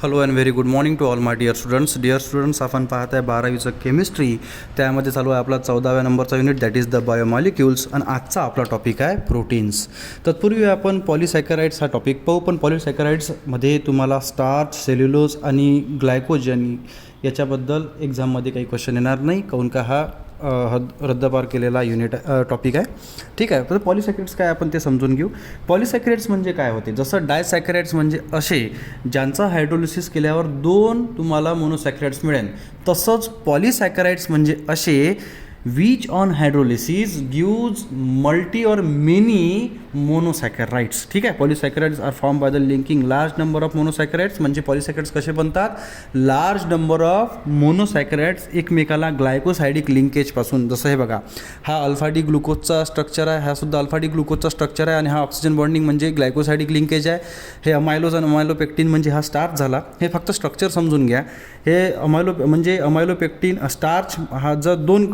Hello and very good morning to all my dear students आपण पाहत आहे 12वीचं chemistry. त्यामध्ये चालू आहे आपला 14व्या नंबरचा unit, that is the biomolecules. आणि आजचा आपला टॉपिक आहे प्रोटीन्स. तत्पूर्वी आपण पॉलिसॅकराइड्स हा टॉपिक पाहू. पण पॉलिसॅकराइड्समध्ये तुम्हाला स्टार्च, सेल्युलोज आणि ग्लायकोजन याच्याबद्दल एक्झाममध्ये काही क्वेश्चन येणार नाही, काऊन का हा रद्दपार केलेला युनिट टॉपिक आहे. ठीक आहे. तर पॉलिसॅकराइड्स काय आपण ते समजून घेऊ. पॉलिसॅकराइड्स म्हणजे काय होते, जसं डायसॅकराइड्स म्हणजे असे ज्यांचा हायड्रोलिसिस केल्यावर 2 तुम्हाला मोनोसॅकराइड्स मिळेल, तसंच पॉलिसॅकराइड्स म्हणजे असे which on hydrolysis gives multi or many monosaccharides. ठीक आहे. Polysaccharides are form by the linking large number of monosaccharides. म्हणजे पॉलिसॅकराइड्स कसे बनतात, लार्ज नंबर ऑफ मोनोसॅकराइड्स एकमेकाला ग्लायकोसायडिक लिंकेजपासून. जसं हे बघा, हा अल्फा डी ग्लुकोजचा स्ट्रक्चर आहे, हा सुद्धा अल्फा डी ग्लुकोजचा स्ट्रक्चर आहे, आणि हा ऑक्सिजन बॉन्डिंग म्हणजे ग्लायकोसायडिक लिंकेज आहे. हे अमायलोज आणि अमायलोपेक्टिन म्हणजे हा स्टार्च झाला. हे फक्त स्ट्रक्चर समजून घ्या. हे अमायलोपेक्टिन स्टार्च हा जर 2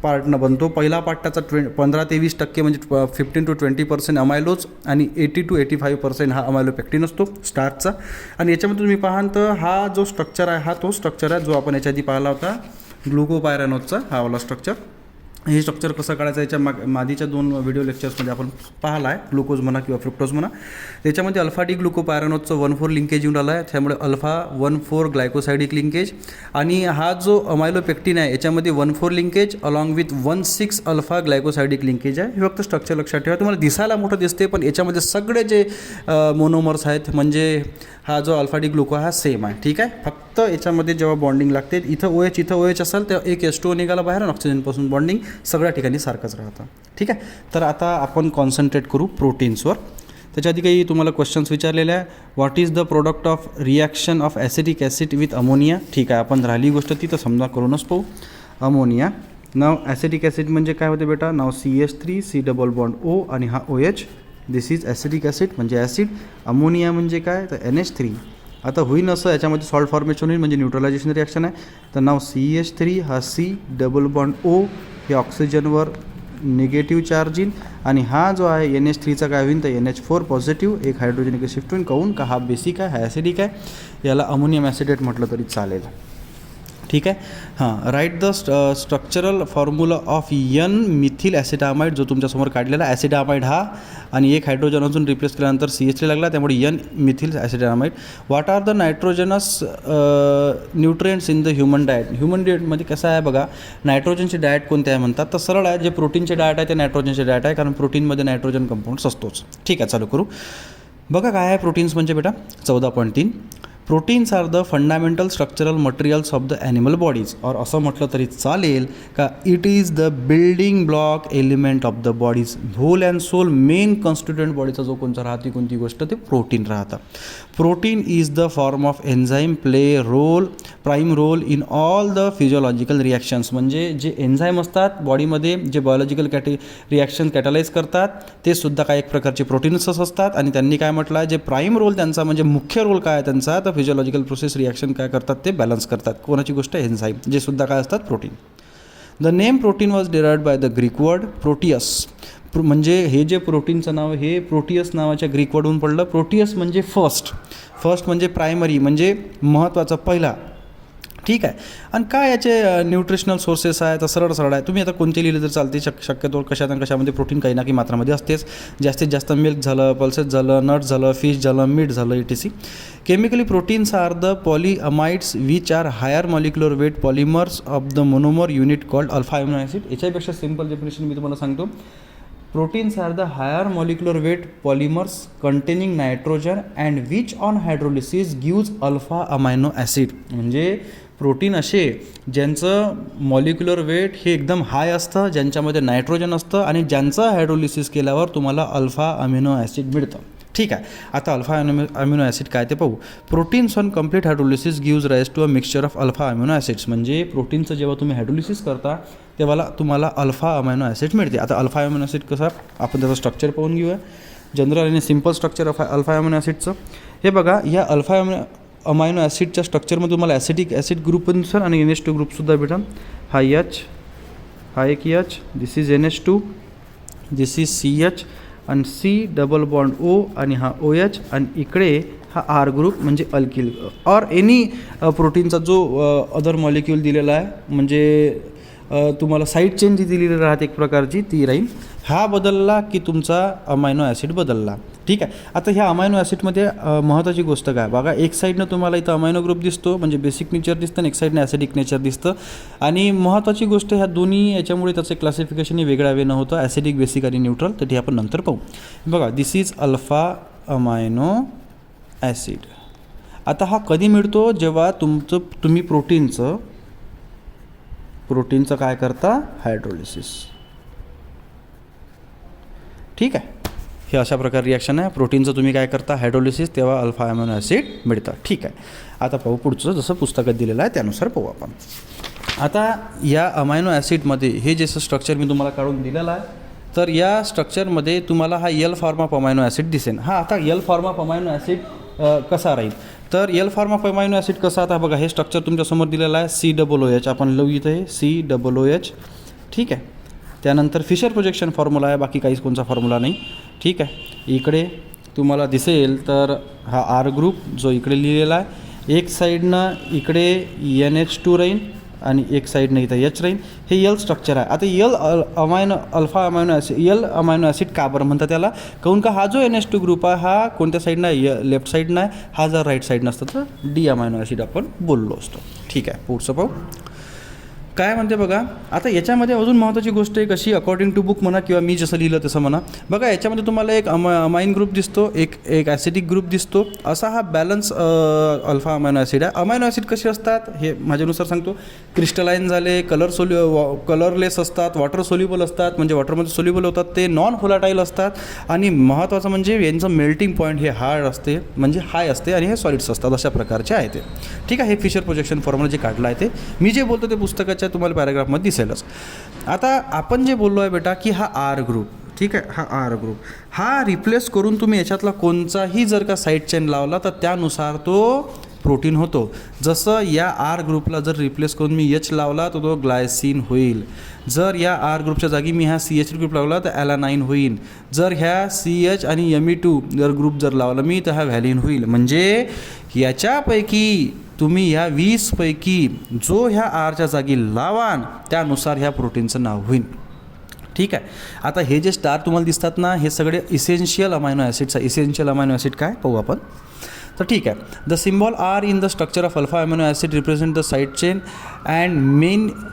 पार्टनं बनतो. पहिला पार्ट त्याचा 15 ते 20% म्हणजे 15 to 20% अमायलोज आणि 80 to 85% हा अमायलोपेक्टिन असतो स्टार्चचा. आणि याच्यामध्ये तुम्ही पाहाल तर हा जो स्ट्रक्चर आहे, हा तो स्ट्रक्चर आहे जो आपण याच्या आधी पाहिला होता, ग्लुकोपायरॅनोजचा हा वाला स्ट्रक्चर. हे स्ट्रक्चर कसं काढायचं याच्या मादीच्या 2 व्हिडिओ लेक्चर्समध्ये आपण पाहिला आहे, ग्लुकोज म्हणा किंवा फ्रुक्टोज म्हणा. त्याच्यामध्ये अल्फा डी ग्लुकोपायरॅनोजचं 1,4 लिंकेज येऊन आला आहे, त्यामुळे अल्फा 1,4 ग्लायकोसायडिक लिंकेज. आणि हा जो अमायलोपेक्टिन आहे याच्यामध्ये 1,4 linkage along with 1,6 alpha glycosidic linkage आहे. हे फक्त स्ट्रक्चर लक्षात ठेवा. तुम्हाला दिसायला मोठं दिसते, पण याच्यामध्ये सगळे जे मोनोमर्स आहेत, म्हणजे हा जो अल्फा डी ग्लुको हा सेम आहे. ठीक आहे. फक्त याच्यामध्ये जेव्हा बॉन्डिंग लागते, इथं OH असेल तेव्हा एक H2O निघाला बाहेर, आणि ऑक्सिजनपासून बॉन्डिंग सगळ्या ठिकाणी सारखंच राहतं. ठीक आहे. तर आता आपण कॉन्सन्ट्रेट करू प्रोटीन्सवर. त्याच्या आधी काही तुम्हाला क्वेश्चन्स विचारलेले आहे. What is the product of reaction of acetic acid with ammonia. ठीक आहे. आपण राहिली गोष्ट ती तर समजा करूनच पाहू. अमोनिया. नाव ॲसिटिक ॲसिड म्हणजे काय होते बेटा, नाव CH3 C double bond O आणि हा OH. This is acetic acid म्हणजे ॲसिड. अमोनिया म्हणजे काय, तर NH3. आता होईन असं याच्यामध्ये सॉल्ट फॉर्मेशन होईल, म्हणजे न्यूट्रलायझेशन रिॲक्शन आहे. तर नाव CH3 हा C डबल बॉन्ड O हे ऑक्सिजनवर निगेटिव्ह चार्ज येईल, आणि हा जो आहे NH3चा काय होईल तर NH4 पॉझिटिव्ह, एक हायड्रोजन इकडे शिफ्ट होईल. काहून का हा बेसिक आहे, हा ॲसिडिक आहे, याला अमोनियम ॲसिडेट म्हटलं तरी चालेल. ठीक आहे. हां, right the structural formula of N methyl acetamide, जो तुमच्यासमोर काढलेला ॲसिटामाइड हा, आणि एक हायड्रोजन अजून रिप्लेस केल्यानंतर CH3 लागला, त्यामुळे N methyl acetamide. What are the nitrogenous nutrients in the human diet. Human डाएटमध्ये कसं आहे बघा, नायट्रोजनचे डाएट कोणते आहे म्हणतात, तर सरळ आहे, जे प्रोटीनचे डाएट आहे ते नायट्रोजनचे डाएट आहे, कारण प्रोटीनमध्ये नायट्रोजन कंपाऊंड्स असतोच. ठीक आहे. चालू करू. बघा काय आहे प्रोटीन्स म्हणजे बेटा, 14.3. Proteins are the fundamental structural materials of the animal bodies. Or असं म्हटलं तरी चालेल का, it is the building block element of the bodies. Whole and sole main constituent बॉडीचा जो कोणता राहते, कोणती गोष्ट, ते प्रोटीन राहतं. Protein is the form of enzyme play prime role in all the physiological reactions. म्हणजे जे एन्झाईम असतात बॉडीमध्ये, जे बायोलॉजिकल रिॲक्शन कॅटलाइज करतात, ते सुद्धा काय एक प्रकारचे प्रोटीन्सच असतात. आणि त्यांनी काय म्हटलं आहे, जे प्राईम रोल त्यांचा म्हणजे मुख्य रोल काय आहे त्यांचा, तर फिजिओलॉजिकल प्रोसेस रिॲक्शन काय करतात, ते बॅलन्स करतात. कोणाची गोष्ट, एन्झाईम, जे सुद्धा काय असतात, protein. The name protein was derived by the Greek word Proteus. म्हणजे हे जे प्रोटीनचं नाव, हे प्रोटियस नावाच्या ग्रीक वर्डहून पडलं. प्रोटियस म्हणजे फर्स्ट म्हणजे प्रायमरी, म्हणजे महत्त्वाचा, पहिला. ठीक आहे. आणि काय याचे न्यूट्रिशनल सोर्सेस आहे, तर सरळ आहे. तुम्ही आता कोणते लिहिले तर चालते, शक्यतो कशामध्ये प्रोटीन काही ना काही मात्रामध्ये असतेच. जास्तीत जास्त मिल्क झालं, पल्सेस झालं, नट्स झालं, फिश झालं, मीट झालं, ETC. Chemically proteins are the polyamides which are higher molecular weight polymers of the monomer unit called alpha amino acid. याच्यापेक्षा सिम्पल डेफिनेशन मी तुम्हाला सांगतो. Proteins are the higher molecular weight polymers containing nitrogen and which on hydrolysis gives alpha amino acid. म्हणजे protein असे ज्यांचं molecular weight हे एकदम हाय असतं, ज्यांच्यामध्ये नायट्रोजन असतं, आणि ज्यांचं हायड्रोलिसिस केल्यावर तुम्हाला अल्फा अमिनो ॲसिड मिळतं. ठीक आहे. आता अल्फा अमिनो ॲसिड काय ते पाहू. Proteins on complete hydrolysis gives rise to a mixture of alpha amino acids. म्हणजे प्रोटीनचं जेव्हा तुम्ही हायड्रोलिसिस करता तेव्हा तुम्हाला अल्फा अमिनो ॲसिड मिळते. आता अल्फा अमिनो ॲसिड कसं, आपण त्याचं स्ट्रक्चर पाहून घेऊया. जनरल आणि simple structure of alpha amino ॲसिडचं. हे बघा, या अल्फा अमायनो ॲसिडच्या स्ट्रक्चरमध्ये तुम्हाला ॲसिटिक ॲसिड ग्रुप पण दिसेल, आणि NH2 ग्रुपसुद्धा भेटेल. हा H, हा एक H, this is NH2, this is CH, आणि C डबल बॉन्ड O, आणि हा OH, आणि इकडे हा आर ग्रुप म्हणजे अल्किल ऑर एनी प्रोटीनचा जो अदर मॉलिक्यूल दिलेला आहे, म्हणजे तुम्हाला साईड चेन जी दिलेली राहते एक प्रकारची ती राहील. हा बदलला की तुमचा अमायनो ॲसिड बदलला. ठीक आहे. आता ह्या अमायनो ॲसिडमध्ये महत्त्वाची गोष्ट काय बघा, एक साईडनं तुम्हाला इथं अमायनो ग्रुप दिसतो म्हणजे बेसिक नेचर दिसतं आणि एक साईडनं ॲसिडिक नेचर दिसतं. आणि महत्त्वाची गोष्ट ह्या दोन्ही याच्यामुळे त्याचं क्लासिफिकेशन हे वेगळ्या वेळेनं होतं, ॲसिडिक, बेसिक आणि न्यूट्रल. तर ते आपण नंतर पाहू. बघा, दिस इज अल्फा अमायनो ॲसिड. आता हा कधी मिळतो, जेव्हा तुम्ही प्रोटीनचं काय करता, हायड्रोलिसिस. ठीक आहे. हे अशा प्रकारे रिॲक्शन आहे. प्रोटीनचं तुम्ही काय करता, हायड्रोलिसिस, तेव्हा अल्फा अमायनो ॲसिड मिळतं. ठीक आहे. आता पाहू पुढचं, जसं पुस्तकात दिलेलं आहे त्यानुसार पाहू आपण. आता या अमायनो ॲसिडमध्ये हे जसं स्ट्रक्चर मी तुम्हाला काढून दिलेलं आहे, तर या स्ट्रक्चरमध्ये तुम्हाला हा L form of amino acid दिसेल. हा आता L form of amino acid कसा राहील, तर L form of amino acid कसा, आता बघा हे स्ट्रक्चर तुमच्यासमोर दिलेलं आहे, COOH. आपण लव इथं आहे COOH. ठीक आहे. त्यानंतर फिशर प्रोजेक्शन फॉर्म्युला आहे, बाकी काहीच कोणचा फॉर्म्युला नाही. ठीक आहे. इकडे तुम्हाला दिसेल तर हा आर ग्रुप जो इकडे लिहिलेला आहे, एक साईडनं इकडे NH2 राहील आणि एक साईडनं इथं H राहील. हे यल स्ट्रक्चर आहे. आता alpha amino acid, L amino acid का बरं म्हणतात त्याला, काहून का हा जो NH2 ग्रुप आहे हा कोणत्या साईडनं आहे, लेफ्ट साईडनं आहे. हा जर राईट साईडनं असतं तर डी अमायनो ॲसिड आपण बोललो असतो. ठीक आहे. पुढचं पाहू काय म्हणते बघा. आता याच्यामध्ये अजून महत्त्वाची गोष्ट आहे कशी, अकॉर्डिंग टू बुक म्हणा किंवा मी जसं लिहिलं तसं म्हणा. बघा याच्यामध्ये तुम्हाला एक अमाइन ग्रुप दिसतो, एक ॲसिडिक ग्रुप दिसतो. असा हा बॅलन्स अल्फा अमायनो ॲसिड आहे. अमायनो ॲसिड कसे असतात हे माझ्यानुसार सांगतो, क्रिस्टलाइन झाले, कलरलेस असतात, वॉटर सोल्युबल असतात, म्हणजे वॉटरमध्ये सोल्युबल होतात, ते नॉन व्होलाटाईल असतात. आणि महत्त्वाचं म्हणजे यांचं मेल्टिंग पॉईंट हे हार्ड असते, म्हणजे हाय असते, आणि हे सॉलिड्स असतात. अशा प्रकारचे आहे ते. ठीक आहे. हे फिशर प्रोजेक्शन फॉर्म्युला जे काढलं आहे ते मी जे बोलतो ते पुस्तकाच्या तुम्हाला पॅराग्राफमध्ये दिसेलच. आता आपण जे बोललो आहे बेटा की हा आर ग्रुप, ठीक आहे, हा आर ग्रुप हा रिप्लेस करून तुम्ही याच्यातला कोणताही जर का साईड चेन लावला तर त्यानुसार तो प्रोटीन होतो. जसं या आर ग्रुपला जर रिप्लेस करून मी H लावला तर तो ग्लायसिन होईल. जर या आर ग्रुपच्या जागी मी हा CH ग्रुप लावला तर ॲलानाइन होईल. जर ह्या CH आणि Me2 जर ग्रुप जर लावला मी तर हा व्हॅलिन होईल. म्हणजे याच्यापैकी तुम्ही ह्या 20 पैकी जो ह्या आरच्या जागी लावान त्यानुसार ह्या प्रोटीनचं नाव होईल. ठीक आहे. आता हे जे स्टार तुम्हाला दिसतात ना, हे सगळे इसेन्शियल अमायनो ॲसिड्स आहे. इसेन्शियल अमायनो ॲसिड काय पाहू आपण. तर ठीक आहे. The symbol R in the structure of alpha amino acid represent the side chain and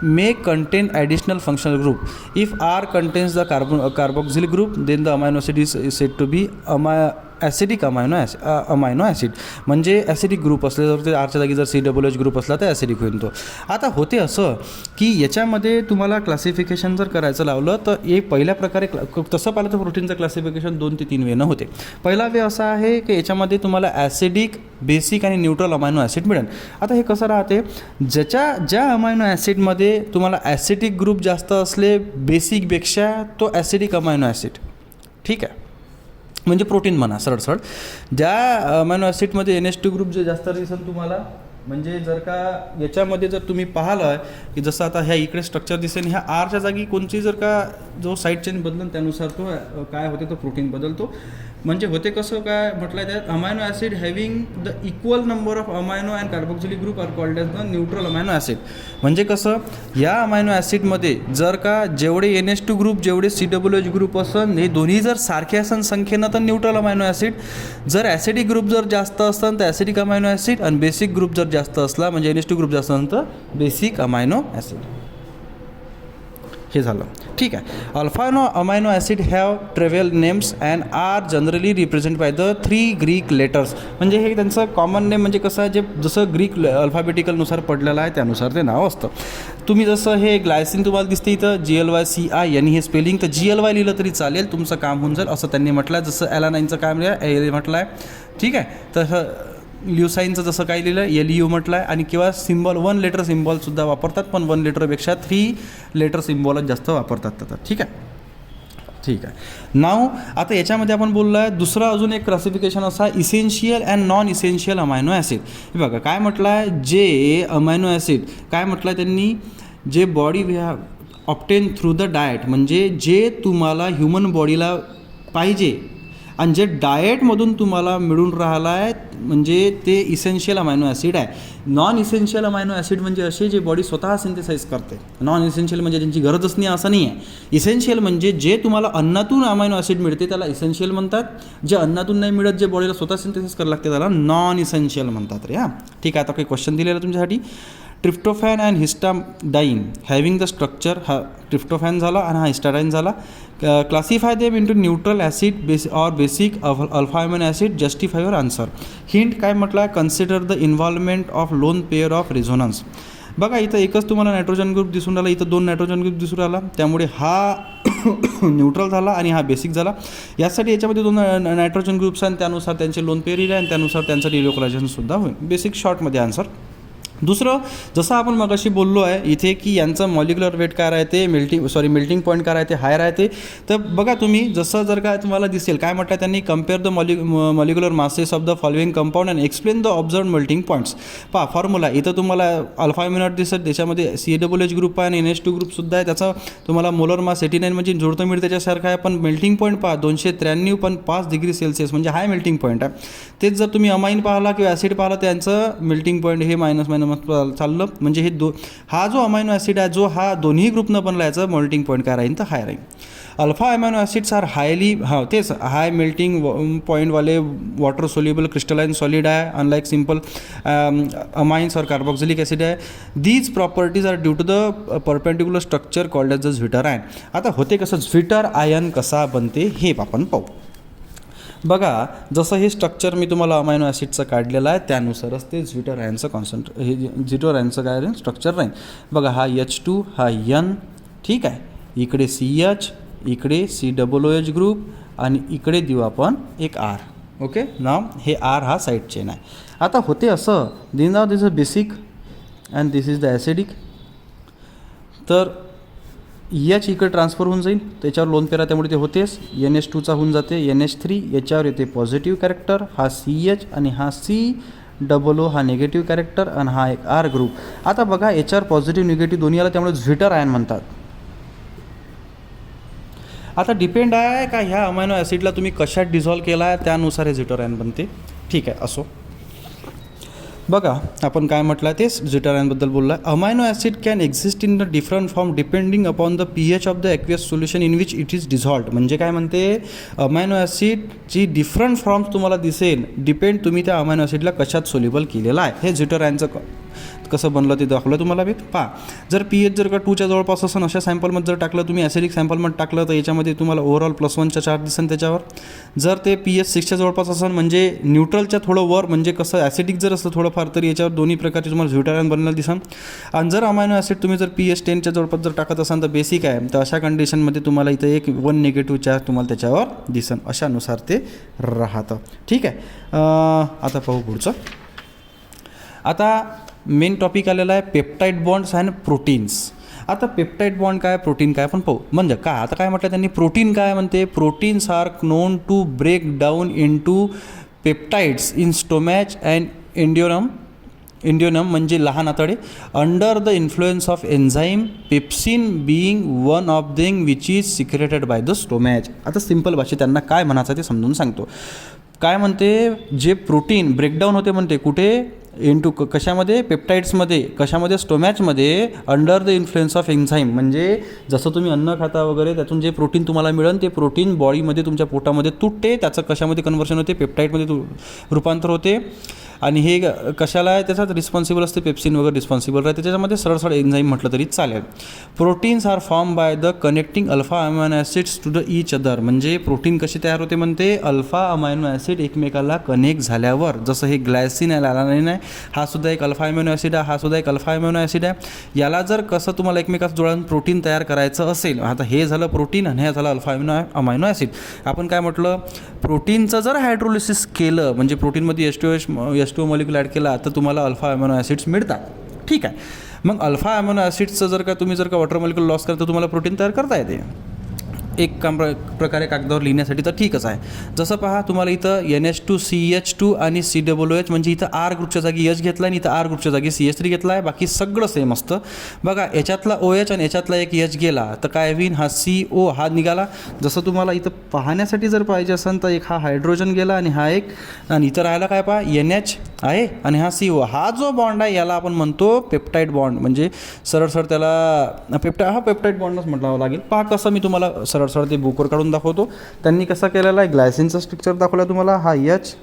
may contain additional functional group. If R contains the carboxyl group then the amino acid is said to be acidic amino acid. म्हणजे acidic group असले जर ते आरच्या जागी जर COOH group असला तर acidic होईल तो. आता होते असं की याच्यामध्ये तुम्हाला क्लासिफिकेशन जर करायचं लावलं तर एक पहिल्या प्रकारे तसं पाहिलं तर प्रोटीनचं क्लासिफिकेशन 2 ते 3 वेनं होते. पहिला वे असा आहे की याच्यामध्ये तुम्हाला ॲसिडिक, बेसिक आणि न्यूट्रल अमायनो ॲसिड मिळेल. आता हे कसं राहते, ज्या अमायनो ॲसिडमध्ये तुम्हाला ॲसिडिक ग्रुप जास्त असले बेसिकपेक्षा तो ॲसिडिक अमायनो ॲसिड. ठीक आहे. म्हणजे प्रोटीन म्हणा सरळ. ज्या अमायनो ॲसिडमध्ये NH2 ग्रुप जे जास्त दिसेल तुम्हाला, म्हणजे जर का याच्यामध्ये जर तुम्ही पाहिलं की जसं आता ह्या इकडे स्ट्रक्चर दिसेल, ह्या आरच्या जागी कोणची जर का जो साईड चेन बदलन त्यानुसार तो काय होते, तो प्रोटीन बदलतो. म्हणजे होते कसं काय म्हटलं आहे त्यात, amino acid having the equal number of amino and carboxylic group are called as the neutral amino acid. म्हणजे कसं, या अमायनो ॲसिडमध्ये जर का जेवढे NH2 ग्रुप जेवढे COOH ग्रुप असन हे दोन्ही जर सारखे असन संख्येनं तर न्यूट्रल अमायनो ॲसिड. जर ॲसिडिक ग्रुप जर जास्त असन तर ॲसिडिक अमायनो ॲसिड, आणि बेसिक ग्रुप जर जास्त असला म्हणजे NH2 ग्रुप जास्त असेल तर बेसिक अमायनो ॲसिड. हे झालं. ठीक आहे. Alpha amino acid have trivial names and are generally represent by the 3 Greek letters. म्हणजे हे त्यांचं कॉमन नेम, म्हणजे कसं जे जसं ग्रीक अल्फाबेटिकलनुसार पडलेलं आहे त्यानुसार ते नाव असतं. तुम्ही जसं हे ग्लायसिन तुम्हाला दिसते इथं GLYCI आणि हे स्पेलिंग, तर GLY लिहिलं तरी चालेल, तुमचं काम होऊन जाईल असं त्यांनी म्हटलं आहे. जसं ॲलानाइनचं काय म्हटलं आहे. ठीक आहे. तसं ल्युसाईनचं जसं काय लिहिलं LU म्हटलं आहे. आणि किंवा सिम्बॉल 1 लेटर सिम्बॉलसुद्धा वापरतात, पण 1 लेटरपेक्षा 3 लेटर सिम्बॉलच जास्त वापरतात त्याचा. ठीक आहे. नाव आता याच्यामध्ये आपण बोललो आहे दुसरा अजून एक क्लासिफिकेशन असा essential and non essential amino acid. हे बघा काय म्हटलं आहे, जे अमायनो ॲसिड काय म्हटलं आहे त्यांनी, जे body we have obtain through the diet, म्हणजे जे तुम्हाला ह्युमन बॉडीला पाहिजे आणि जे डाएटमधून तुम्हाला मिळून राहिला आहे म्हणजे ते इसेन्शियल अमायनो ॲसिड आहे. नॉन इसेन्शियल अमायनो ॲसिड म्हणजे असे जे बॉडी स्वतः सिंथेसाइज करते. नॉन इसेन्शियल म्हणजे त्यांची गरजच नाही असं नाही आहे. इसेन्शियल म्हणजे जे तुम्हाला अन्नातून अमायनो ॲसिड मिळते त्याला इसेन्शियल म्हणतात. जे अन्नातून नाही मिळत, जे बॉडीला स्वतः सिंथेसाइज करायला लागते त्याला नॉन इसेन्शियल म्हणतात रे. हां, ठीक आहे. आता काही क्वेश्चन दिलेला तुमच्यासाठी. Tryptophan and histidine having the structure, हा ट्रिप्टोफॅन झाला आणि हा हिस्टाडाइन झाला. Classify them into neutral acid basic alpha amino acid. Justify your answer. Hint काय म्हटलं आहे, consider the involvement of lone pair of resonance. बघा इथं एकच तुम्हाला नायट्रोजन ग्रुप दिसून राहिला, इथं 2 नायट्रोजन ग्रुप दिसून राहिला, त्यामुळे हा न्यूट्रल झाला आणि हा बेसिक झाला. यासाठी याच्यामध्ये 2 नायट्रोजन ग्रुप्स आणि त्यानुसार त्यांचे लोन पेअर येईल आणि त्यानुसार त्यांचं डिलोकलायझेशनसुद्धा होईल. बेसिक शॉर्टमध्ये आन्सर. दुसरं, जसं आपण मगाशी बोललो आहे इथे की यांचं मॉलिक्युलर वेट काय राहते, मेल्टिंग पॉईंट काय राहते, हाय राहते. तर बघा तुम्ही, जसं जर काय तुम्हाला दिसेल, काय म्हटलं त्यांनी, compare the molecular masses of the following compound and explain the observe melting points. पहा फॉर्म्युला इथं तुम्हाला अल्फा अमिनो दिसत, त्याच्यामध्ये COOH ग्रुप आहे आणि NH2 ग्रुपसुद्धा आहे. त्याचा तुम्हाला मोलर मास 89 म्हणजे जुळतं मिळतं त्याच्यासारखं आहे. पण मेल्टिंग पॉईंट पहा 293 पण 5 डिग्री सेल्सिअस म्हणजे हाय मेल्टिंग पॉईंट आहे. तेच जर तुम्ही अमाईन पाहिला किंवा ॲसिड पाहिला त्यांचं मेल्टिंग पॉईंट हे मायनस चाललं. म्हणजे हे हा जो अमायनो ॲसिड आहे जो हा दोन्ही ग्रुपनं बनला याचं मेल्टिंग पॉईंट काय राहील तर हाय राहील. अल्फा अमायनो ॲसिड्स आर तेच हाय मेल्टिंग पॉईंटवाले वॉटर सोल्युबल क्रिस्टलाइन सॉलिड आहे, अनलाइक सिम्पल अमाइन्स और कार्बोक्सिलिक ॲसिड आहे. These properties are due to the perpendicular structure called as the zwitter ion. आता होते कसं, झ्विटर आयन कसा बनते हे आपण पाहू. बघा जसं हे स्ट्रक्चर मी तुम्हाला अमायनो ॲसिडचं काढलेलं आहे त्यानुसारच ते झ्विटर आयनचं हे झ्विटर आयनचं काय राहील स्ट्रक्चर राहील. बघा हा H2, हा N, ठीक आहे, इकडे CH, इकडे COOH ग्रुप आणि इकडे देऊ आपण एक R. ओके ना, हे R हा साईड चेन आहे. आता होते असं, this is a basic and this is the acidic. तर H इकडे ट्रान्सफर होऊन जाईल, त्याच्यावर लोन पेरा त्यामुळे ते होतेच. NH2चा होऊन जाते NH3, याच्यावर येते पॉझिटिव्ह कॅरेक्टर, हा CH आणि हा COO हा निगेटिव्ह कॅरेक्टर आणि हा एक R ग्रुप. आता बघा याच्यावर पॉझिटिव्ह निगेटिव्ह दोन्ही आला त्यामुळे झ्विटर आयन म्हणतात. आता डिपेंड आहे का ह्या अमायनो ॲसिडला तुम्ही कशात डिझॉल्व केला आहे त्यानुसार हे झ्विटर आयन बनते. ठीक आहे, असो. बघा आपण काय म्हटलं तेच झ्विटर आयनबद्दल बोलला. Amino acid can exist in the different form depending upon the pH of the aqueous solution in which it is dissolved. म्हणजे काय म्हणते, अमायनो ॲसिडची डिफरंट फॉर्म्स तुम्हाला दिसेल, डिपेंड तुम्ही त्या अमायनो ॲसिडला कशात सोल्युबल केलेलं आहे. हे झ्विटर आयनचं कसं बनलं ते दाखवलं तुम्हाला मी. पहा जर pH जर का 2च्या जवळपास असेल अशा सॅम्पलमध्ये जर टाकलं तुम्ही, ॲसिडिक सॅम्पलमध्ये टाकलं तर याच्यामध्ये तुम्हाला ओव्हरऑल +1चा चार्ज दिसेल त्याच्यावर. जर ते pH 6च्या जवळपास असेल म्हणजे न्यूट्रलच्या थोडं वर, म्हणजे कसं ॲसिडिक जर असलं थोडंफार तर याच्यावर दोन्ही प्रकारचे तुम्हाला झ्विटर आयन बनलेलं दिसेल. आणि जर अमायनो ॲसिड तुम्ही जर pH 10च्या जवळपास जर टाकत असाल तर बेसिक आहे, तर अशा कंडिशनमध्ये तुम्हाला इथं एक 1 निगेटिव्ह चार्ज तुम्हाला त्याच्यावर दिसेल. अशानुसार ते राहतं. ठीक आहे, आता पाहू पुढचं. आता मेन टॉपिक आलेला आहे पेप्टाईड बॉन्ड्स अँड प्रोटीन्स. आता पेप्टाईड बॉन्ड काय, प्रोटीन काय आपण पाहू. म्हणजे काय, आता काय म्हटलं त्यांनी, प्रोटीन काय म्हणते, proteins are known to break down into peptides in stomach and duodenum म्हणजे लहान आतडे under the influence of enzyme, pepsin being one of them which is secreted by the stomach. आता सिम्पल भाषेत त्यांना काय म्हणायचं ते समजून सांगतो. काय म्हणते, जे प्रोटीन ब्रेकडाऊन होते म्हणते कुठे, इंटू कशामध्ये, पेप्टाइड्समध्ये, कशामध्ये, स्टोमॅचमध्ये, under the influence of enzyme. म्हणजे जसं तुम्ही अन्न खाता वगैरे त्यातून जे प्रोटीन तुम्हाला मिळेल ते प्रोटीन बॉडीमध्ये तुमच्या पोटामध्ये तुटते, त्याचं कशामध्ये कन्व्हर्शन होते, पेप्टाईडमध्ये रूपांतर होते. आणि हे कशाला आहे, त्याच्यात रिस्पॉन्सिबल असते, पेप्सिन वगैरे रिस्पॉन्सिबल राहते, त्याच्यामध्ये सरळ एन्झाईम म्हटलं तरी चालेल. Proteins are form by the connecting alpha amino acids to the each other. म्हणजे प्रोटीन कशी तयार होते म्हणते, अल्फा अमायनो ॲसिड एकमेकाला कनेक्ट झाल्यावर. जसं हे ग्लायसिन आहे, लॅलानिन आहे, हा सुद्धा एक अल्फा अमायनो ॲसिड आहे, हा सुद्धा एक अल्फा अमायनो ॲसिड आहे. याला जर कसं तुम्हाला एकमेकात जोडून प्रोटीन तयार करायचं असेल, आता हे झालं प्रोटीन आणि हे झालं अल्फा अमायनो ॲसिड. आपण काय म्हटलं, प्रोटीनचं जर हायड्रोलिसिस केलं म्हणजे प्रोटीनमध्ये H2O मॉलिक्युल ॲड केला तर तुम्हाला अल्फा अमायनो ॲसिड्स मिळतात. ठीक आहे, मग अल्फा अमायनो ॲसिड्सचं जर का तुम्ही जर का वॉटर मॉलिक्युल लॉस करता तर तुम्हाला प्रोटीन तयार करता येते. एक प्रकारे कागदावर लिहिण्यासाठी तर ठीकच आहे. जसं पहा तुम्हाला इथं NH2CH2 आणि COOH म्हणजे इथं R ग्रुपच्या जागी H घेतला आणि इथं R ग्रुपच्या जागी CH3 घेतला आहे. बाकी सगळं सेम असतं. बघा याच्यातला OH आणि याच्यातला एक H गेला तर काय होईल, हा CO हा निघाला. जसं तुम्हाला इथं पाहण्यासाठी जर पाहिजे असेल तर एक हा हायड्रोजन गेला आणि हा एक, आणि इथं राहिला काय पहा NH आहे आणि हा CO. हा जो बॉन्ड आहे याला आपण म्हणतो पेप्टाईड बॉन्ड, म्हणजे सरळ त्याला पेप्टाईड बॉन्डच म्हटलं लागेल. पहा कसं मी तुम्हाला सरळ ते बुकवर काढून दाखवतो. त्यांनी कसा केलेला आहे, ग्लायसिनचा स्ट्रक्चर दाखवला तुम्हाला. हा H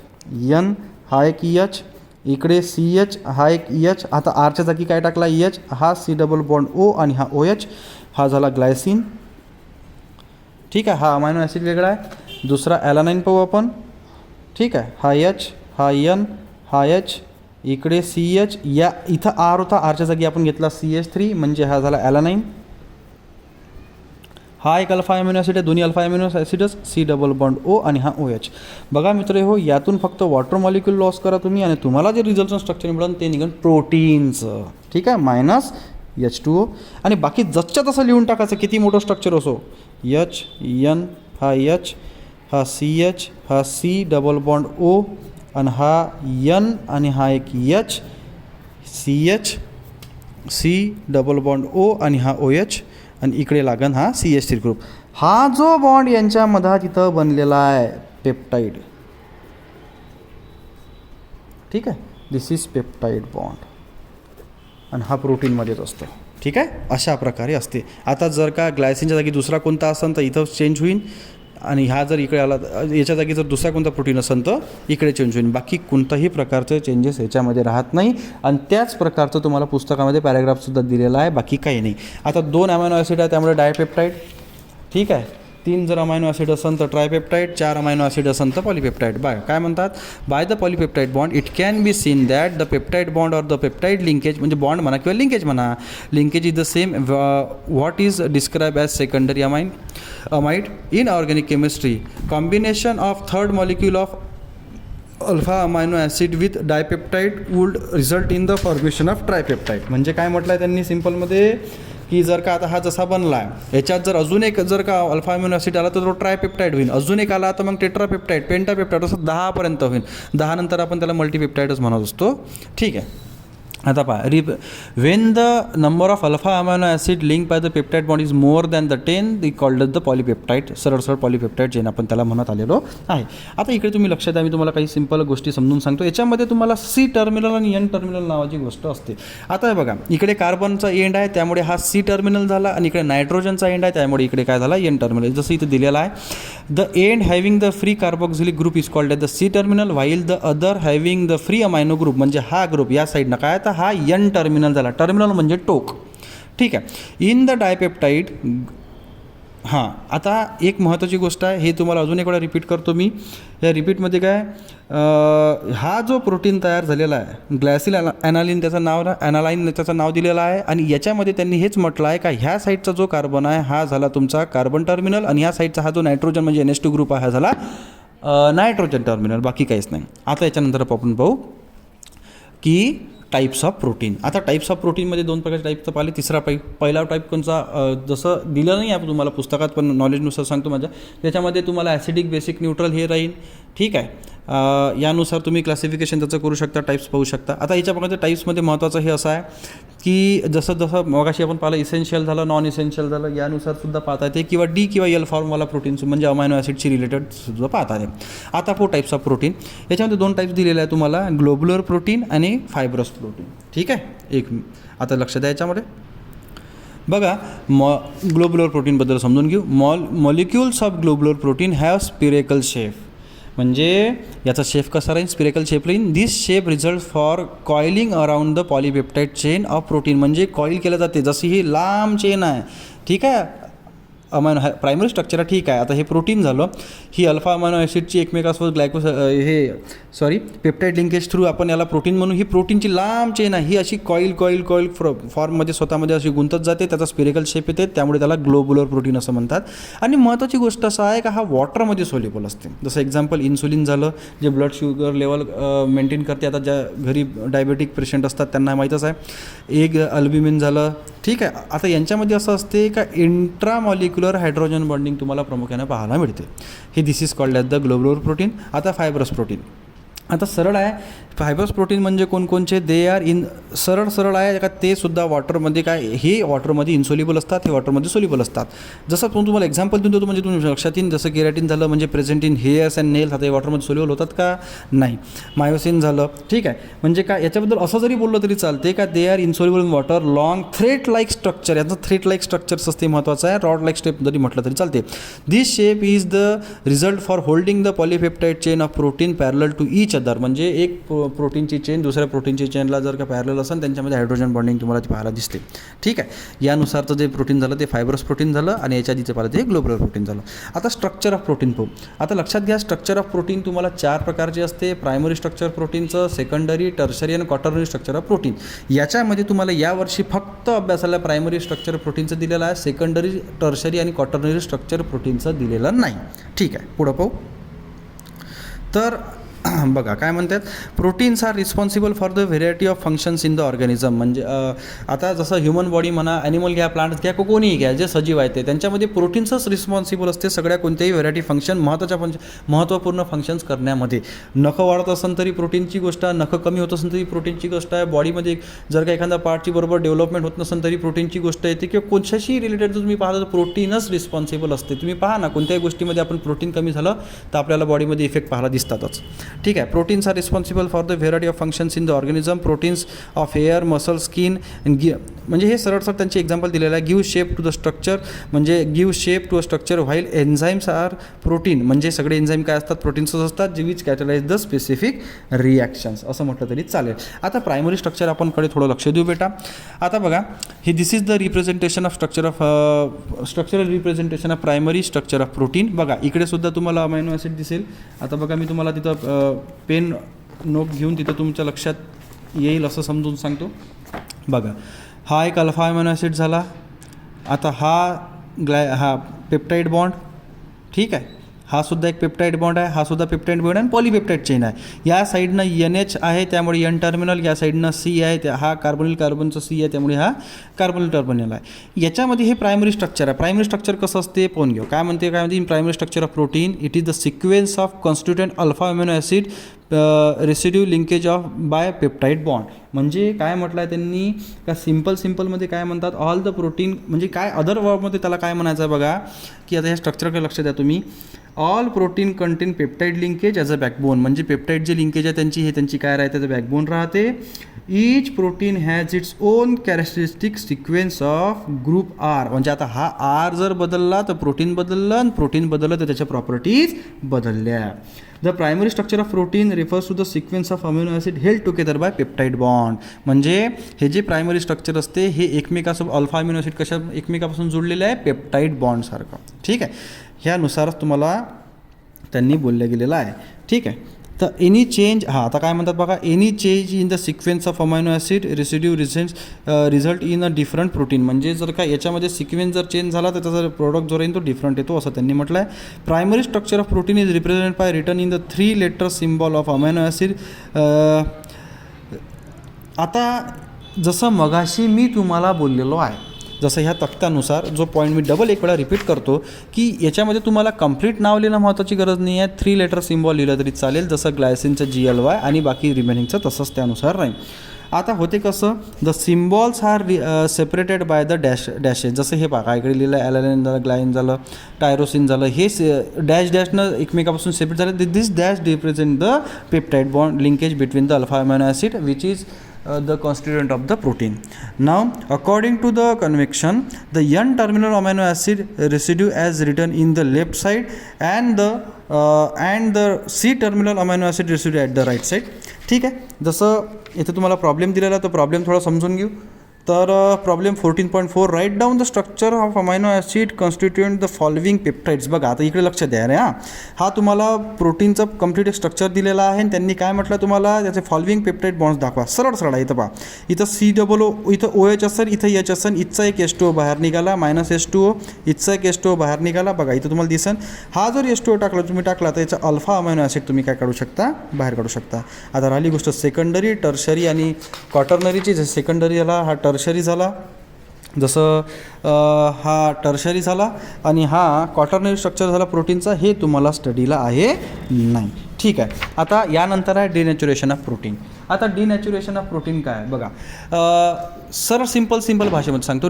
N हा एक H, इकडे CH हा एक H. आता आरच्या जागी काय टाकला H, हा C डबल बॉन्ड O आणि हा OH, हा झाला ग्लायसिन. ठीक आहे, हा अमायनो ॲसिड वेगळा आहे. दुसरा ॲलानाईन पाहू आपण. ठीक आहे, हा H हा N हा H, इकडे CH, या इथं R होता, आरच्या जागी आपण घेतला CH3 म्हणजे हा झाला ॲलानाईन. हा एक अल्फा अमिनो ॲसिड आहे, दोन्ही अल्फा अमिनो ॲसिडच, C डबल बॉन्ड O आणि हा OH. बघा मित्र हो, यातून फक्त वॉटर मॉलिक्यूल लॉस करा तुम्ही आणि तुम्हाला जे रिझल्टचं स्ट्रक्चर मिळेल ते निघेल प्रोटीनचं. ठीक आहे, मायनस H2O आणि बाकी जसच्या तसं लिहून टाकायचं किती मोठं स्ट्रक्चर असो. H N हा H, हा CH, हा C डबल बॉन्ड O आणि हा N आणि हा एक H, CH, C double bond O आणि हा OH आणि इकडे लागन हा CH3 ग्रुप. हा जो बॉन्ड यांच्यामध्ये तिथं बनलेला आहे पेप्टाईड. ठीक आहे, दिस इज पेप्टाईड बॉन्ड आणि हा प्रोटीनमध्येच असतो. ठीक आहे, अशा प्रकारे असते. आता जर का ग्लायसिनच्या जागी दुसरा कोणता असेल तर इथं चेंज होईल आणि हा जर इकडे आला, याच्या जागी जर दुसरा कोणता प्रोटीन असेल तर इकडे चेंज होईल. बाकी कोणताही प्रकारचे चेंजेस याच्यामध्ये राहत नाही आणि त्याच प्रकारचं तुम्हाला पुस्तकामध्ये पॅराग्राफसुद्धा दिलेला आहे, बाकी काही नाही. आता 2 अमायनो ॲसिड आहे त्यामुळे डायपेप्टाईड. ठीक आहे, 3 जर अमायनो ॲसिड असेल तर ट्रायपेप्टाईड, 4 अमायनो ॲसिड असेल तर पॉलीपेप्टाईड. काय म्हणतात, by the polypeptide bond it can be seen that the peptide bond or the peptide linkage, म्हणजे बॉन्ड म्हणा किंवा लिंकेज म्हणा, linkage is the same what is describe as secondary amide in organic chemistry. Combination of third molecule of alpha amino acid with dipeptide would result in the formation of tripeptide. म्हणजे काय म्हटलं आहे त्यांनी सिम्पलमध्ये, की जर का आता हा जसा बनला आहे याच्यात जर अजून एक जर का अल्फा अमिनो ॲसिड आला तर तो ट्रायपेप्टाईड होईल, अजून एक आला तर मग टेट्रापेप्टाईड, पेंटापेप्टाईड, असं 10 पर्यंत होईल. 10 नंतर आपण त्याला मल्टीपेप्टाईडच म्हणत असतो. ठीक आहे, आता पहा, when the number of alpha amino acid link by the peptide bond is more than the 10 the called the polypeptide. सरळ पॉलीपेप्टाईड जे आपण त्याला म्हणत आलेलो आहे. आता इकडे तुम्ही लक्षात द्या, मी तुम्हाला काही सिंपल गोष्टी समजून सांगतो. याच्यामध्ये तुम्हाला C टर्मिनल आणि N टर्मिनल नावाची गोष्ट असते. आता हे बघा, इकडे कार्बनचा एंड आहे त्यामुळे हा C टर्मिनल झाला आणि इकडे नायट्रोजनचा एंड आहे त्यामुळे इकडे काय झाला N टर्मिनल. जसं इथे दिलेलं आहे, the end having the free carboxylic group is called the C terminal while the other having the free amino group, म्हणजे हा ग्रुप या साईडनं काय तर हा N टर्मिनल झाला. टर्मिनल म्हणजे टोक. ठीक आहे, इन द डायपेप्टाईड. हां, आता एक महत्त्वाची गोष्ट आहे, हे तुम्हाला अजून एक वेळा रिपीट करतो मी. या रिपीटमध्ये काय, हा जो प्रोटीन तयार झालेला आहे ग्लायसिल ॲनालिन त्याचं नाव, ॲनालाईन त्याचं नाव दिलेलं आहे आणि याच्यामध्ये त्यांनी हेच म्हटलं आहे का ह्या साईडचा जो कार्बन आहे हा झाला तुमचा कार्बन टर्मिनल आणि ह्या साईडचा हा जो नायट्रोजन म्हणजे NH2 ग्रुप आहे हा झाला नायट्रोजन टर्मिनल, बाकी काहीच नाही. आता याच्यानंतर आपण पाहू की टाईप्स ऑफ प्रोटीन. आता टाईप्स ऑफ प्रोटीनमध्ये 2 प्रकारचे टाईपचं पाहिले. तिसरा पहिला टाईप कोणचा, जसं दिलं नाही आहे तुम्हाला पुस्तकात पण नॉलेजनुसार सांगतो माझ्या, त्याच्यामध्ये तुम्हाला ॲसिडिक, बेसिक, न्यूट्रल हे राहील. ठीक आहे, यानुसार तुम्ही क्लासिफिकेशन त्याचं करू शकता, टाईप्स पाहू शकता. आता याच्या प्रकारच्या टाईप्समध्ये महत्त्वाचं हे असं आहे की जसं मगाशी आपण पाहिलं इसेन्शियल झालं, नॉन इसेन्शियल झालं, यानुसार सुद्धा पाहता येते, किंवा D किंवा L फॉर्मवाला प्रोटीन्स म्हणजे अमायनो ॲसिडशी रिलेटेड सुद्धा पाहता येते. आता टाईप्स ऑफ प्रोटीन, याच्यामध्ये 2 टाईप्स दिलेले आहे तुम्हाला, ग्लोब्युलर प्रोटीन आणि फायब्रस प्रोटीन. ठीक आहे, आता लक्ष द्या याच्यामध्ये. बघा, ग्लोब्युलर प्रोटीनबद्दल समजून घेऊ. Molecules of globular protein have spherical shape, म्हणजे याचा शेप कसा राहील, स्पिरेकल शेप राहील. This shape result for coiling around the polypeptide chain of protein, म्हणजे कॉईल केलं जाते जशी ही लांब चेन आहे. ठीक आहे, अमायनो प्रायमरी स्ट्रक्चर ठीक आहे. आता हे प्रोटीन झालं, ही अल्फा अमायनो ॲसिडची एकमेकासोबत पेप्टाईड लिंकेज थ्रू आपण याला प्रोटीन म्हणून, ही प्रोटीनची लांब चेन आहे, ही अशी कॉईल फॉर्ममध्ये स्वतःमध्ये अशी गुंतत जाते, त्याचा स्पिरिकल शेप येते, त्यामुळे त्याला ग्लोब्युलर प्रोटीन असं म्हणतात. आणि महत्त्वाची गोष्ट असं आहे का हा वॉटरमध्ये सोल्युबल असते. जसं एक्झाम्पल इन्सुलिन झालं, जे ब्लड शुगर लेवल मेंटेन करते. आता ज्या घरी डायबेटिक पेशंट असतात त्यांना माहीतच आहे. एक अल्ब्युमिन झालं, ठीक आहे. आता यांच्यामध्ये असं असते का इंट्रामॉलिक्युलर हायड्रोजन बॉन्डिंग तुम्हाला प्रामुख्याने पाहायला मिळते. हे this is called as the globular protein. आता फायब्रस प्रोटीन, आता सरळ आहे. फायब्रस प्रोटीन म्हणजे कोणकोणचे, दे आर सरळ आहे का ते सुद्धा वॉटरमध्ये हे वॉटरमध्ये इन्सोल्युबल असतात, हे वॉटरमध्ये सोल्युबल असतात. जसं तुम्हाला एक्झाम्पल देतो म्हणजे तुम्ही लक्षात येईन. जसं केराटिन झालं म्हणजे present in hairs and nails, आता हे वॉटरमध्ये सोल्युबल होतात का, नाही. मायोसिन झालं, ठीक आहे. म्हणजे काय याच्याबद्दल असं जरी बोललं तरी चालते का they are insoluble in water. Long threat like structure, याचं थ्रेट लाईक स्ट्रक्चर्स असते, महत्त्वाचं आहे. रॉड लाईक स्टेप जरी म्हटलं तरी चालते. This shape is the result for holding the polypeptide chain of protein parallel to each other. म्हणजे एक प्रोटीनची चेन दुसऱ्या प्रोटीनची चेनला जर का पॅरलल असेल त्यांच्यामध्ये हायड्रोजन बॉन्डिंग तुम्हाला ती पाहायला दिसते, ठीक आहे. यानुसारचं जे प्रोटीन झालं ते फायब्रस प्रोटीन झालं आणि याच्या आधीचं पाहिलं ते ग्लोब्युलर प्रोटीन झालं. आता स्ट्रक्चर ऑफ प्रोटीन पाहू. आता लक्षात घ्या, स्ट्रक्चर ऑफ प्रोटीन तुम्हाला 4 प्रकारचे असते. प्रायमरी स्ट्रक्चर प्रोटीनचं, सेकंडरी, टर्शरी आणि क्वाटर्नरी स्ट्रक्चर ऑफ प्रोटीन. याच्यामध्ये तुम्हाला यावर्षी फक्त अभ्यासाला प्रायमरी स्ट्रक्चर प्रोटीनचं दिलेलं आहे, सेकंडरी, टर्शरी आणि क्वाटर्नरी स्ट्रक्चर प्रोटीनचं दिलेलं नाही, ठीक आहे. पुढं पाहू. तर बघा काय म्हणतात, proteins are responsible for the variety of functions in the organism. म्हणजे आता जसं ह्युमन बॉडी म्हणा, ॲनिमल घ्या, प्लांट्स घ्या, कोणीही घ्या, जे सजीव आहे ते त्यांच्यामध्ये प्रोटीन्सच रिस्पॉन्सिबल असते सगळ्या कोणत्याही व्हेरायटी फंक्शन, महत्त्वपूर्ण फंक्शन्स करण्यामध्ये. नखं वाढत असेल तरी प्रोटीनची गोष्ट आहे, नखं कमी होत असेल तरी प्रोटीनची गोष्ट आहे. बॉडीमध्ये जर का एखाद्या पार्टची बरोबर डेव्हलपमेंट होत नसेल तरी प्रोटीनची गोष्ट येते, किंवा कोणत्याशी रिलेटेड जर तुम्ही पाहता तर प्रोटीनच रिस्पॉन्सिबल असते. तुम्ही पहा ना, कोणत्याही गोष्टीमध्ये आपण प्रोटीन कमी झालं तर आपल्याला बॉडीमध्ये इफेक्ट पाहायला दिसतातच, ठीक आहे. Proteins are responsible for the variety of functions in the organism. Proteins of hair, muscle, skin, म्हणजे हे सरळ त्यांचे एक्झाम्पल दिलेलं आहे. Give shape to the structure, म्हणजे give shape to a structure. While enzymes are protein, म्हणजे सगळे enzyme काय असतात, प्रोटीन्सच असतात, जे which catalyse the specific reactions असं म्हटलं तरी चालेल. आता प्रायमरी स्ट्रक्चर आपण कडे थोडं लक्ष देऊ बेटा. आता बघा, हे this is the representation of structural representation of primary structure of protein. बघा इकडे सुद्धा तुम्हाला अमायनो ॲसिड दिसेल. आता बघा मी तुम्हाला तिथं पेन नोट घेऊन तिथं तुमच्या लक्षात येईल असं समजून सांगतो. बघा, हा एक अल्फा अमायनो ॲसिड झाला. आता हा पेप्टाईड बॉन्ड, ठीक आहे. हा सुद्धा एक पेप्टाईड बॉन्ड आहे, हा सुद्धा पेप्टाईड बॉन्ड आहे आणि पॉलीपेप्टाईड चेन आहे. या साईडनं NH आहे त्यामुळे N टर्मिनल, या साईडनं C आहे, हा कार्बनचं C आहे त्यामुळे हा कार्बोनिल टर्मिनल आहे. याच्यामध्ये हे प्रायमरी स्ट्रक्चर आहे. प्रायमरी स्ट्रक्चर कसं असते पाहून घेऊ. काय म्हणते in primary structure of protein, it is the sequence of constituent alpha amino acid residue linkage of by peptide bond. म्हणजे काय म्हटलं आहे त्यांनी का सिम्पलमध्ये काय म्हणतात, ऑल द प्रोटीन, म्हणजे काय अदर वर्डमध्ये त्याला काय म्हणायचं आहे बघा, की आता ह्या स्ट्रक्चरकडे लक्ष द्या तुम्ही. All protein contain peptide linkage as a backbone, म्हणजे पेप्टाईड जे लिंकेज आहे त्यांची काय राहते, तर बॅकबोन राहते. Each protein has its own characteristic sequence of group R. म्हणजे आता हा आर जर बदलला तर प्रोटीन बदललं, आणि प्रोटीन बदललं तर त्याच्या प्रॉपर्टीज बदलल्या. The primary structure of protein refers to the sequence of amino acid held together by peptide bond. म्हणजे हे जे प्रायमरी स्ट्रक्चर असते हे एकमेकासोबत अल्फा अमिनो ॲसिड कशा एकमेकापासून जोडलेले आहे, पेप्टाईड बॉन्डसारखं, ठीक आहे. ह्यानुसारच तुम्हाला त्यांनी बोललं गेलेलं आहे, ठीक आहे. तर एनी चेंज, आता काय म्हणतात बघा, any change in the sequence of amino acid residue result in a different protein. म्हणजे जर का याच्यामध्ये सिक्वेन्स जर चेंज झाला तर त्याचा प्रोडक्ट जो राहील तो डिफरंट येतो असं त्यांनी म्हटलं आहे. Primary structure of protein is represented by written in the 3 letter symbol of amino acid. आता जसं मगाशी मी तुम्हाला बोललेलो आहे, जसं ह्या तक्त्यानुसार जो पॉईंट मी डबल एक वेळा रिपीट करतो, की याच्यामध्ये तुम्हाला कंप्लीट नाव लिहिणं महत्त्वाची गरज नाही आहे. 3 लेटर सिम्बॉल लिहिलं तरी चालेल, जसं ग्लायसिनचं GLY आणि बाकी रिमेनिंगचं तसंच त्यानुसार राहील. आता होते कसं, the symbols are separated by the dashes. जसं हे बघा इकडे लिहिलं आहे, ॲलॅनिन झालं, ग्लायन झालं, टायरोसिन झालं, हे डॅशनं एकमेकापासून सेपरेट झालं. This dash represent the peptide bond linkage between the alpha amino acid which is the constituent of the protein. Now according to the convection, the N terminal amino acid residue as written in the left side and the C terminal amino acid residue at the right side. ठीक आहे. जसं इथे तुम्हाला problem दिलेला तर problem थोडा समजून घेऊ. तर problem 14.4 write down the structure of amino acid constituent the following peptides. बघा आता इकडे लक्ष द्या रे. हा तुम्हाला प्रोटीनचं कम्प्लीट एक स्ट्रक्चर दिलेला आहे आणि त्यांनी काय म्हटलं तुम्हाला त्याचे फॉलोविंग पेप्टाइड बॉन्ड्स दाखवा. सरळ सरळ आहे. इथं पहा, इथं COO, इथं OH असेल, इथं H असेल, इथचा एक H2O बाहेर निघाला, -H2O, इथचा एक H2O बाहेर निघाला. बघा इथं तुम्हाला दिसन हा जर H2O टाकला तुम्ही टाकला तर याचा अल्फा अमायनो ॲसिड तुम्ही काय काढू शकता, बाहेर काढू शकता. आता राहिली गोष्ट सेकंडरी, टर्शरी आणि क्वाटर्नरीची. जसं सेकंडरी झाला, हा टर्शरी झाला, जसं हा टर्शरी झाला आणि हा क्वाटर्नरी स्ट्रक्चर झाला प्रोटीनचा. हे तुम्हाला स्टडीला आहे नाही. ठीक आहे. आता यानंतर आहे डिनॅच्युरेशन ऑफ प्रोटीन. आता डिनॅच्युरेशन ऑफ प्रोटीन काय आहे बघा. सर सिंपल भाषेमध्ये सांगतो.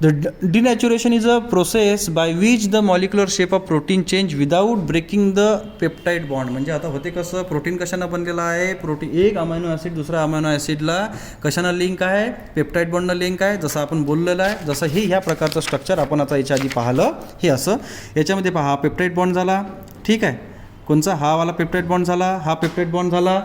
The denaturation is a process by which the molecular shape of protein change without breaking the peptide bond. म्हणजे आता होते कसं, प्रोटीन कशानं बनलेलं आहे, प्रोटीन एक अमायनो ॲसिड दुसऱ्या अमायनो ॲसिडला कशानं लिंक आहे, पेप्टाईड बॉन्डनं लिंक आहे. जसं आपण बोललेलं आहे, जसं हे ह्या प्रकारचं स्ट्रक्चर आपण आता याच्या आधी पाहिलं. हे असं याच्यामध्ये पहा, पेप्टाईड बॉन्ड झाला. ठीक आहे. कोणचा, हा वाला पेप्टाईड बॉन्ड झाला, हा पेप्टाईड बॉन्ड झाला,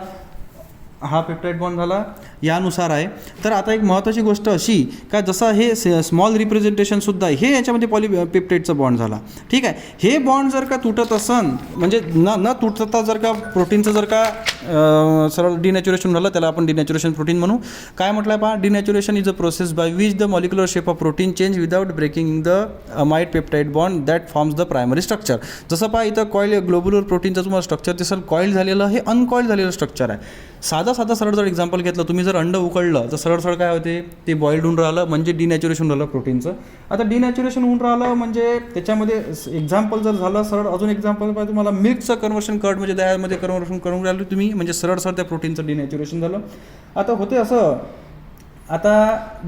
हा पेप्टाईड बॉन्ड झाला, यानुसार आहे. तर आता एक महत्त्वाची गोष्ट अशी का जसं हे स्मॉल रिप्रेझेंटेशनसुद्धा आहे, हे याच्यामध्ये पॉलीपेप्टाईडचा बॉन्ड झाला. ठीक आहे. हे बॉन्ड जर का तुटत असन, म्हणजे न तुटता जर का प्रोटीनचं जर का सरळ डिनॅच्युरेशन झालं, त्याला आपण डिनॅच्युरेशन प्रोटीन म्हणू. काय म्हटलं आहे पहा, denaturation is a process by which the molecular shape of protein change without breaking the amide peptide bond that forms the primary structure. जसं पहा इथं कॉईल ग्लोब्युलर प्रोटीनचं तुम्हाला स्ट्रक्चर दिसेल, कॉईल झालेलं, हे अनकॉईल झालेलं स्ट्रक्चर आहे. साधा सरळ जर एक्झाम्पल घेतलं, तुम्ही जर अंड उकळलं तर सरळ काय होते, ते बॉईल्ड होऊन राहिलं, म्हणजे डिनॅच्युरेशन झालं प्रोटीनचं. आता डिनॅच्युरेशन होऊन राहिलं म्हणजे त्याच्यामध्ये एक्झाम्पल जर झालं सरळ, अजून एक्झाम्पल पाहिजे तुम्हाला, मिल्कचं कन्वर्शन कर्ड म्हणजे दह्यामध्ये कन्वर्शन करून राहिलं तुम्ही, म्हणजे सरळ त्या प्रोटीनचं डिनॅच्युरेशन झालं. आता होते असं, आता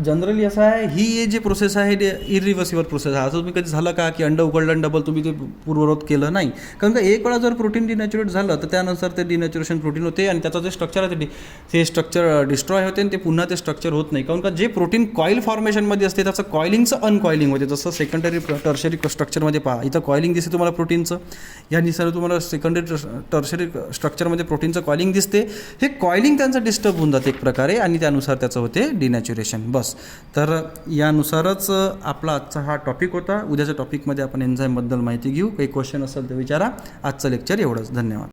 जनरली असं आहे, ही जे प्रोसेस आहे ते इरिव्हर्सिबल प्रोसेस आहे. असं तुम्ही कधी झालं का की अंड उकळलं डबल तुम्ही ते पूर्ववत केलं नाही. कारण का एक वेळा जर प्रोटीन डिनॅच्युरेट झालं तर त्यानंतर ते डिनॅच्युरेशन प्रोटीन होते आणि त्याचं जे स्ट्रक्चर आहे ते स्ट्रक्चर डिस्ट्रॉय होते आणि ते पुन्हा ते स्ट्रक्चर होत नाही. कारण का जे प्रोटीन कॉईल फॉर्मेशनमध्ये असते त्याचं कॉइलिंगचं अनकॉइलिंग होते. जसं सेकंडरी टर्शरी स्ट्रक्चरमध्ये पहा, इथं कॉइलिंग दिसते तुम्हाला प्रोटीनचं, यानुसार तुम्हाला सेकंडरी टर्शरी स्ट्रक्चरमध्ये प्रोटीनचं कॉइलिंग दिसते. हे कॉइलिंग त्यांचं डिस्टर्ब होऊन जाते एक प्रकारे आणि त्यानुसार त्याचं होते डिनॅच्युरेशन. बस. तर यानुसारच आपला आजचा हा टॉपिक होता. उद्याच्या टॉपिकमध्ये आपण एन्झाईमबद्दल माहिती घेऊ. काही क्वेश्चन असेल तर विचारा. आजचं लेक्चर एवढंच. धन्यवाद.